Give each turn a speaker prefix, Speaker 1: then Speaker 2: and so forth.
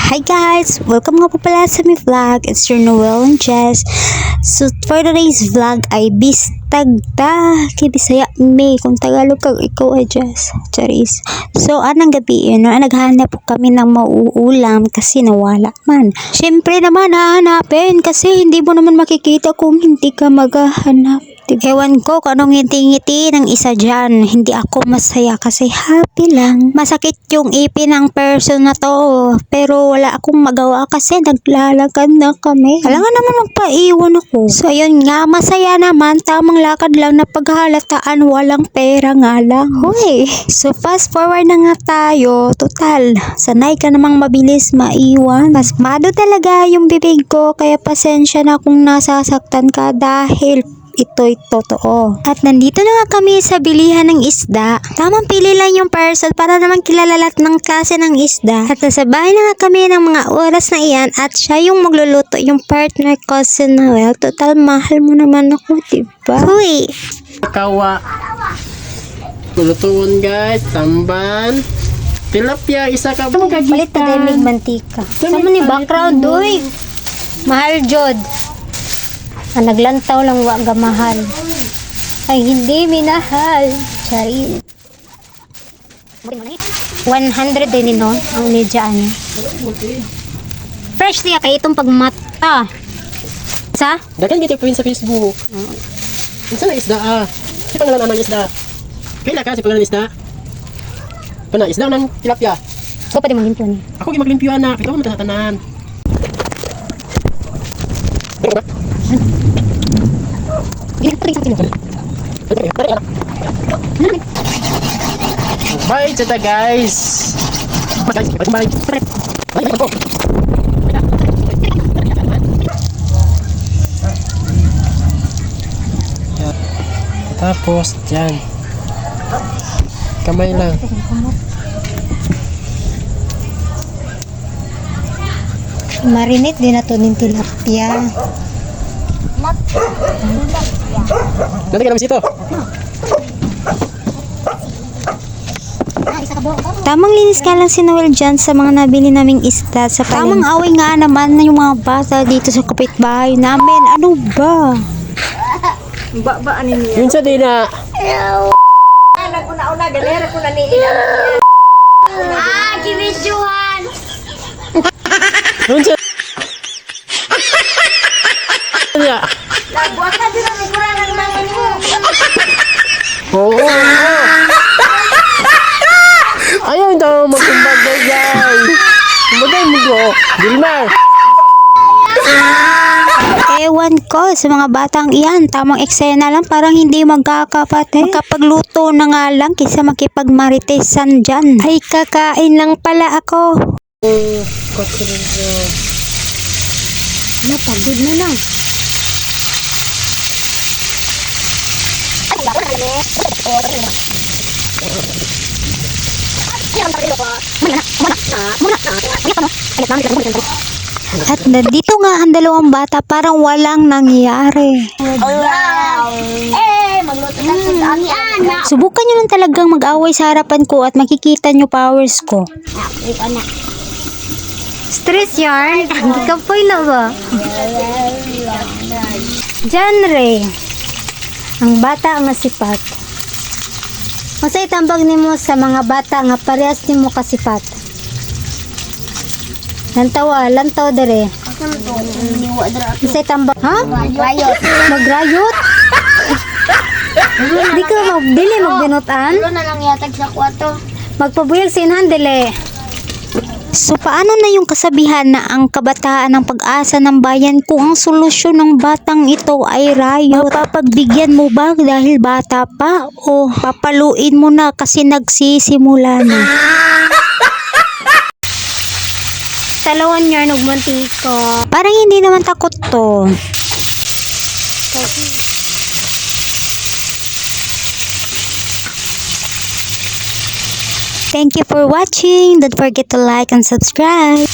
Speaker 1: Hi guys! Welcome nga po pala sa my vlog. It's your Noel and Jess. So for today's vlog ay bistagda kay Bisaya May. Kung Tagalog kag ikaw ay Jess. Charis. So anong gabi yun, naghanap po kami ng mauulam kasi nawala man. Siyempre naman hahanapin kasi hindi mo naman makikita kung hindi ka maghahanap. Ewan ko kung anong ngiti-ngiti ng isa dyan. Hindi ako masaya kasi happy lang. Masakit yung ipin ng person na to. Pero wala akong magawa kasi naglalakad na kami. Alam nga naman magpaiwan ako. So ayun nga, masaya naman. Tamang lakad lang na paghalataan. Walang pera nga lang. Hoy! So fast forward na nga tayo. Total, sanay ka namang mabilis maiwan. Pasmado talaga yung bibig ko. Kaya pasensya na kung nasasaktan ka dahil ito'y totoo. At nandito na nga kami sa bilihan ng isda. Tamang pili lang yung parcel para naman kilala lahat ng klase ng isda. At nasa bahay na nga kami ng mga oras na iyan at siya yung magluluto, yung partner ko si Noel. Total, mahal mo naman ako, diba? Huy!
Speaker 2: Kawa. Lulutuon guys, tamban. Tilapia, isa ka ba?
Speaker 1: Palit na dahil mantika. Sama ni background, doy. Mahal, Jod. Naglantaw lang waga mahal. Ay hindi minahal. Chari. 100 din no ang medyaan. Fresh niya kay itong pagmata. Sa?
Speaker 2: Dagan kita po sa Facebook. Isa na isda ah. Si pangalan ng isda. Kailan ka si pangalan ng isda? Pana isda ng tilapia.
Speaker 1: So pwede mong limpyo ni.
Speaker 2: Ako gi maglimpyo na, ito mo tanan. Bye tata guys. Bye. Tapos dyan. Kamay lang.
Speaker 1: Marinate din na to ng tilapia.
Speaker 2: Nanti ka naman sito.
Speaker 1: Tamang linis ka lang si Noel dyan sa mga nabili naming isda sa palengke. Tamang away nga naman na yung mga bata dito sa kapitbahay namin. Ano ba?
Speaker 3: Ba-baan niya.
Speaker 2: Yun sa din na.
Speaker 3: Nag-una-una, galera ko na niilan. Kibidyohan!
Speaker 2: Yun sa.
Speaker 3: Nagbuat na din ang ikura ng mga mo.
Speaker 2: Oo. Ayaw daw magkumbagay guys. Kumbagay mo ko. Gilmar.
Speaker 1: Ewan ko sa mga batang iyan. Tamang eksena lang parang hindi magkakapatid. Makapagluto na nga lang kaysa makipagmaritesan dyan. Ay kakain lang pala ako. Napagod na lang. At nandito nga ang dalawang bata parang walang nangyari.
Speaker 3: Magluto na sa anak.
Speaker 1: Subukan nyo lang talagang mag-away sa harapan ko at makikita nyo powers ko. Stress yarn? Kapoy na ba? Genre. Ang bata nga sipat. Masay tambag nimo sa mga bata nga parehas nimo kasipat. Lantaw dere. Masay tambag. Ha? Magrayot? Di ka magdili magbinutan?
Speaker 3: Ano na lang yatag sa kwarto.
Speaker 1: Magpabuyag sinhan dili. So paano na yung kasabihan na ang kabataan ng pag-asa ng bayan kung ang solusyon ng batang ito ay riot? Mapapagbigyan mo ba dahil bata pa o papaluin mo na kasi nagsisimula na? Talawan niya nagmantika. Parang hindi naman takot to. Thank you for watching. Don't forget to like and subscribe.